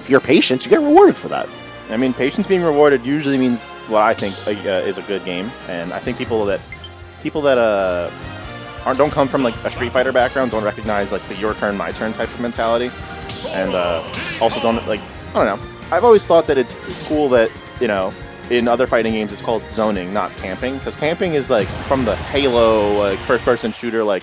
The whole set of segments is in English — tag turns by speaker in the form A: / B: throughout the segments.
A: if you're patient, you get rewarded for that.
B: I mean, patience being rewarded usually means what I think is a good game, and I think people that don't come from like a Street Fighter background don't recognize like the your turn, my turn type of mentality, and also don't like, I don't know. I've always thought that it's cool that, you know, in other fighting games it's called zoning, not camping, because camping is like from the Halo like first-person shooter, like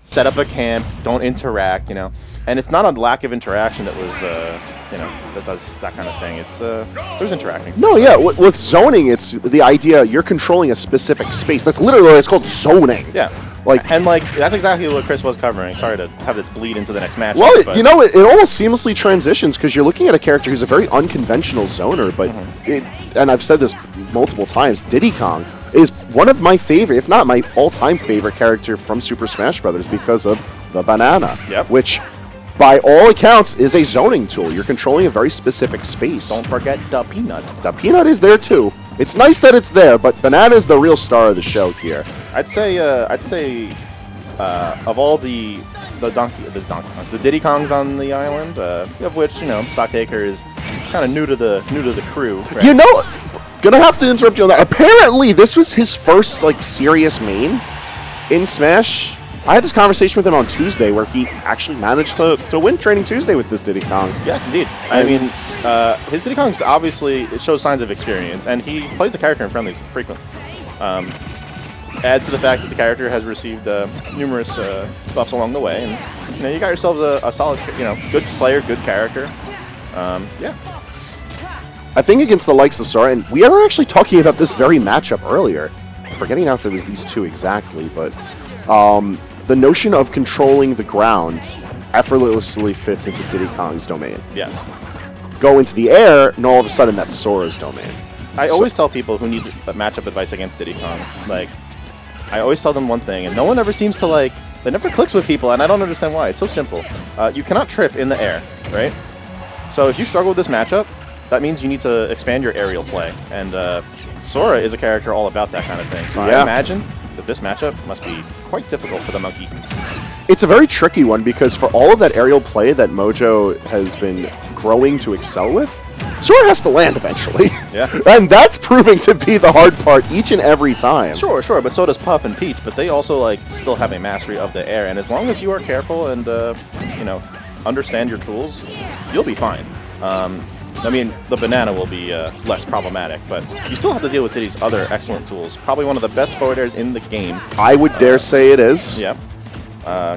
B: set up a camp, don't interact, you know, and it's not a lack of interaction that was you know, that does that kind of thing. It's there's interacting.
A: No, yeah, with zoning, it's the idea you're controlling a specific space. That's literally what it's called, zoning.
B: Yeah.
A: Like,
B: and like that's exactly what Chris was covering. Sorry to have this bleed into the next match.
A: Well, you know, it almost seamlessly transitions because you're looking at a character who's a very unconventional zoner, but and I've said this multiple times, Diddy Kong is one of my favorite, if not my all-time favorite character from Super Smash Bros. Because of the banana, which by all accounts is a zoning tool. You're controlling a very specific space.
B: Don't forget the peanut.
A: The peanut is there too. It's nice that it's there, but banana is the real star of the show here.
B: I'd say of all the Diddy Kongs on the island, of which, you know, Stocktaker is kind of new to the crew. Right?
A: You know, gonna have to interrupt you on that. Apparently, this was his first like serious main in Smash. I had this conversation with him on Tuesday where he actually managed to win Training Tuesday with this Diddy Kong.
B: Yes, indeed. I mean, his Diddy Kongs obviously shows signs of experience, and he plays the character in friendlies frequently. Add to the fact that the character has received numerous buffs along the way, and you know, you got yourselves a solid, you know, good player, good character. Yeah.
A: I think against the likes of Sora, and we were actually talking about this very matchup earlier. I'm forgetting now if it was these two exactly, but the notion of controlling the ground effortlessly fits into Diddy Kong's domain.
B: Yes.
A: Go into the air, and all of a sudden that's Sora's domain.
B: I always tell people who need matchup advice against Diddy Kong, like, I always tell them one thing, and no one ever seems to like, it never clicks with people, and I don't understand why. It's so simple. You cannot trip in the air, right? So if you struggle with this matchup, that means you need to expand your aerial play, and Sora is a character all about that kind of thing. So I imagine that this matchup must be quite difficult for the monkey.
A: It's a very tricky one because for all of that aerial play that Mojo has been growing to excel with, Sora has to land eventually.
B: Yeah.
A: And that's proving to be the hard part each and every time.
B: Sure, but so does Puff and Peach, but they also like still have a mastery of the air, and as long as you are careful and you know, understand your tools, you'll be fine. I mean, the banana will be less problematic, but you still have to deal with Diddy's other excellent tools. Probably one of the best forward airs in the game.
A: I would dare say it is.
B: Yeah.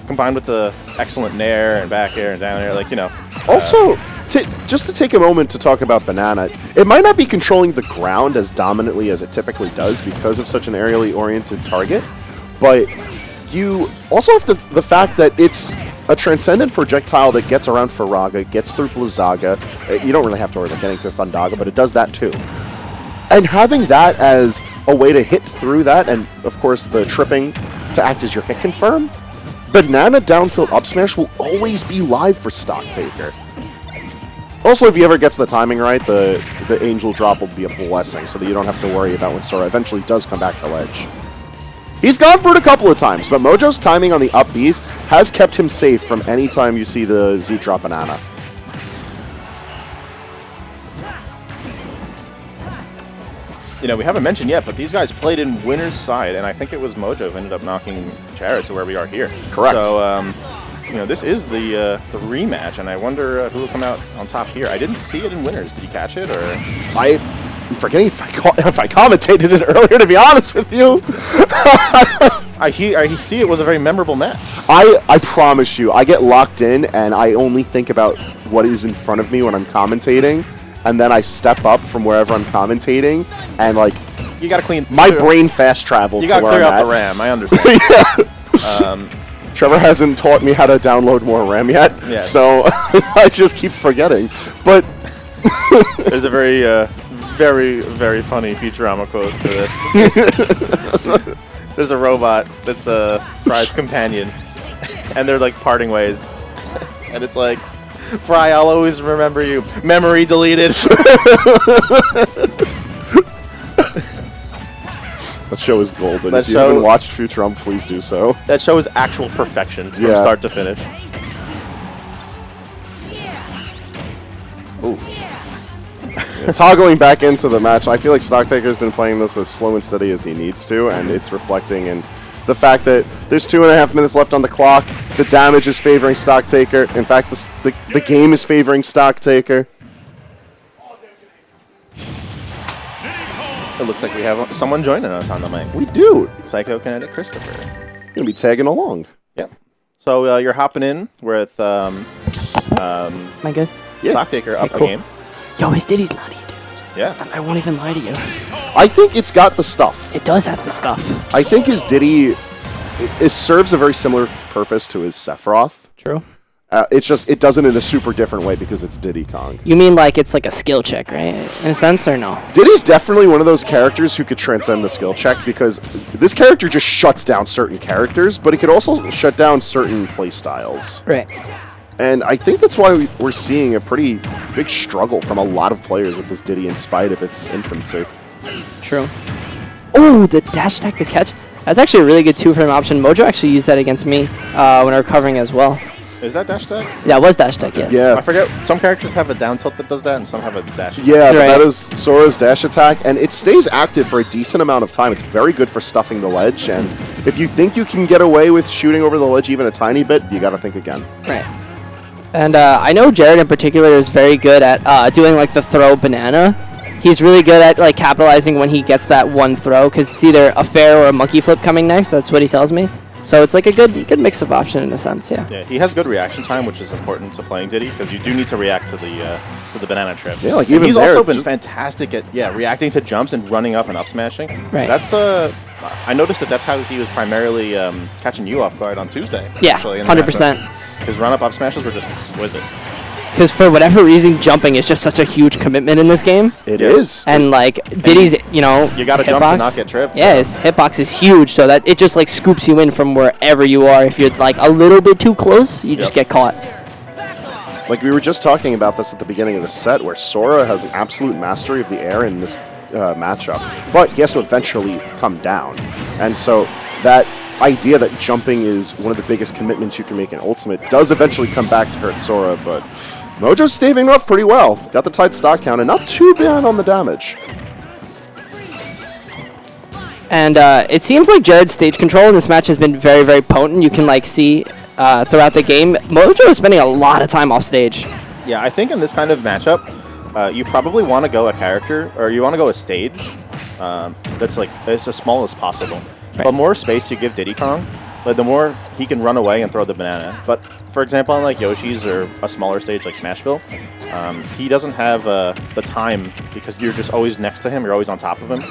B: Combined with the excellent nair and back air and down air, like, you know.
A: Also, just to take a moment to talk about banana, it might not be controlling the ground as dominantly as it typically does because of such an aerially oriented target, but you also have the fact that it's a transcendent projectile that gets around Faraga, gets through Blizzaga. You don't really have to worry about getting through Thundaga, but it does that too. And having that as a way to hit through that, and of course the tripping to act as your hit confirm, banana down tilt up smash will always be live for Stocktaker. Also, if he ever gets the timing right, the angel drop will be a blessing, so that you don't have to worry about when Sora eventually does come back to ledge. He's gone for it a couple of times, but Mojo's timing on the up Bs has kept him safe from any time you see the Z drop banana.
B: You know, we haven't mentioned yet, but these guys played in winner's side, and I think it was Mojo who ended up knocking Jared to where we are here.
A: Correct.
B: So, you know, this is the rematch, and I wonder who will come out on top here. I didn't see it in winners. Did you catch it, or?
A: I'm forgetting if I commentated it earlier, to be honest with you.
B: I see it was a very memorable match.
A: I promise you, I get locked in, and I only think about what is in front of me when I'm commentating, and then I step up from wherever I'm commentating, and like,
B: you gotta clean.
A: My brain fast traveled.
B: You gotta clear out the RAM. I understand.
A: Yeah. Trevor hasn't taught me how to download more RAM yet, so I just keep forgetting. But
B: there's a very, very funny Futurama quote for this. There's a robot that's Fry's companion, and they're like parting ways, and it's like, Fry, I'll always remember you. Memory deleted.
A: That show is golden. If you haven't watched Futurama, please do so.
B: That show is actual perfection from start to finish.
A: Ooh. Toggling back into the match, I feel like Stocktaker's been playing this as slow and steady as he needs to, and it's reflecting in the fact that there's 2.5 minutes left on the clock. The damage is favoring Stocktaker. In fact, the game is favoring Stocktaker.
B: It looks like we have someone joining us on the mic.
A: We do.
B: Psychokinetic Christopher.
A: You're gonna be tagging along.
B: Yep. So you're hopping in with
C: Am I good?
B: Stocktaker up
C: cool.
B: the game.
C: Yo, his Diddy's nutty, dude.
B: Yeah.
C: I won't even lie to you.
A: I think it's got the stuff.
C: It does have the stuff.
A: I think his Diddy it serves a very similar purpose to his Sephiroth.
C: True.
A: It's just it does it in a super different way because it's Diddy Kong.
C: You mean like it's like a skill check, right? In a sense, or no?
A: Diddy's definitely one of those characters who could transcend the skill check because this character just shuts down certain characters, but it could also shut down certain playstyles.
C: Right.
A: And I think that's why we're seeing a pretty big struggle from a lot of players with this Diddy in spite of its infancy.
C: True. Oh, the dash attack to catch. That's actually a really good two-frame option. Mojo actually used that against me when I was covering as well.
B: Is that dash attack?
C: Yeah, it was dash attack, yes.
A: Yeah.
B: I forget. Some characters have a down tilt that does that, and some have a dash attack.
A: Yeah, but
C: Right.
A: that is Sora's dash attack, and it stays active for a decent amount of time. It's very good for stuffing the ledge, and if you think you can get away with shooting over the ledge even a tiny bit, you got to think again.
C: Right. And I know Jared in particular is very good at doing like the throw banana. He's really good at like capitalizing when he gets that one throw because it's either a fair or a monkey flip coming next. That's what he tells me. So it's like a good mix of option in a sense, yeah.
B: Yeah, he has good reaction time, which is important to playing Diddy because you do need to react to the banana trip.
A: Yeah, like
B: And
A: even
B: he's
A: there,
B: also been
A: just-
B: fantastic at reacting to jumps and running up and up smashing.
C: Right.
B: That's I noticed that's how he was primarily catching you off guard on Tuesday.
C: Yeah,
B: actually, in the
C: 100%.
B: matchup. His run up smashes were just exquisite.
C: Because for whatever reason, jumping is just such a huge commitment in this game.
A: It
B: Yes.
A: is.
C: And like Diddy's, you know,
B: You gotta jump to not get tripped,
C: Yeah,
B: so.
C: his hitbox is huge, so that it just like scoops you in from wherever you are. If you're like a little bit too close, you just
B: Yep.
C: get caught.
A: Like we were just talking about this at the beginning of the set, where Sora has an absolute mastery of the air in this matchup, but he has to eventually come down. And so that idea that jumping is one of the biggest commitments you can make in Ultimate does eventually come back to hurt Sora, but Mojo's staving off pretty well. Got the tight stock count and not too bad on the damage.
C: And it seems like Jared's stage control in this match has been very, very potent. You can like see throughout the game, Mojo is spending a lot of time off stage.
B: Yeah, I think in this kind of matchup, you probably want to go a character, or you want to go a stage that's like as small as possible.
C: Right.
B: But more space you give Diddy Kong, like the more he can run away and throw the banana. But for example, on like Yoshi's or a smaller stage like Smashville, he doesn't have the time because you're just always next to him. You're always on top of him.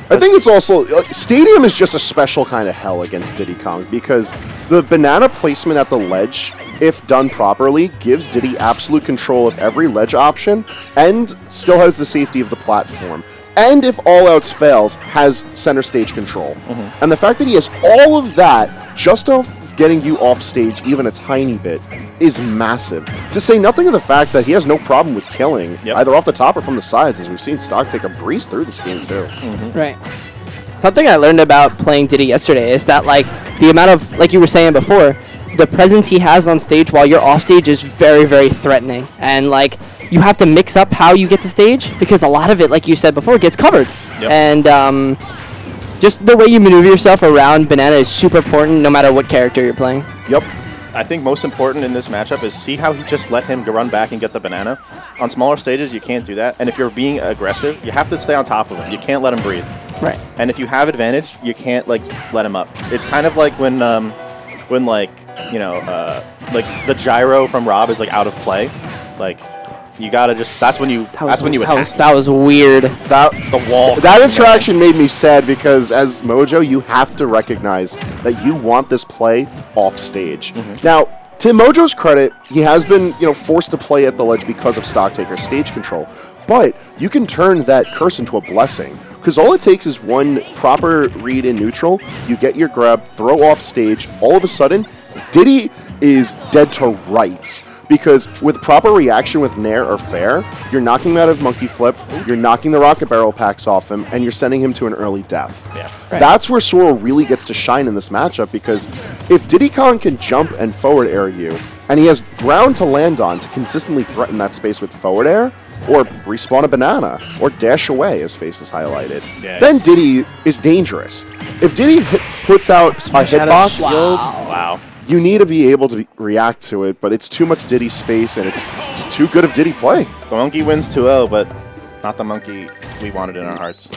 A: I think it's also Stadium is just a special kind of hell against Diddy Kong because the banana placement at the ledge, if done properly, gives Diddy absolute control of every ledge option and still has the safety of the platform. And if all outs fails, has center stage control. And the fact that he has all of that just off getting you off stage even a tiny bit is massive. To say nothing of the fact that he has no problem with killing, either off the top or from the sides, as we've seen Stocktaker breeze through this game too.
C: Right. Something I learned about playing Diddy yesterday is that like the amount of, like you were saying before, the presence he has on stage while you're off stage is very, very threatening. And like you have to mix up how you get to stage because a lot of it, like you said before, gets covered.
B: Yep.
C: And just the way you maneuver yourself around Banana is super important no matter what character you're playing.
A: Yep.
B: I think most important in this matchup is see how he just let him run back and get the banana. On smaller stages, you can't do that. And if you're being aggressive, you have to stay on top of him. You can't let him breathe.
C: Right.
B: And if you have advantage, you can't like let him up. It's kind of like when like you know like the gyro from Rob is like out of play. Like you gotta just that's when you attack.
C: That was weird.
B: The wall.
A: That interaction made me sad because as Mojo, you have to recognize that you want this play off stage. Now, to Mojo's credit, he has been, forced to play at the ledge because of Stocktaker's stage control. But you can turn that curse into a blessing because all it takes is one proper read in neutral. You get your grab, throw off stage. All of a sudden, Diddy is dead to rights. Because with proper reaction with Nair or Fair, you're knocking him out of Monkey Flip, you're knocking the Rocket Barrel packs off him, and you're sending him to an early death.
B: Yeah.
C: Right.
A: That's where Sora really gets to shine in this matchup, because if Diddy Kong can jump and forward air you, and he has ground to land on to consistently threaten that space with forward air, or respawn a banana, or dash away, as face is highlighted.
B: Yes.
A: Then Diddy is dangerous. If Diddy puts out a hitbox,
B: Wow.
A: you need to be able to react to it, but it's too much Diddy space, and it's just too good of Diddy play.
B: The monkey wins 2-0, but not the monkey we wanted in our hearts.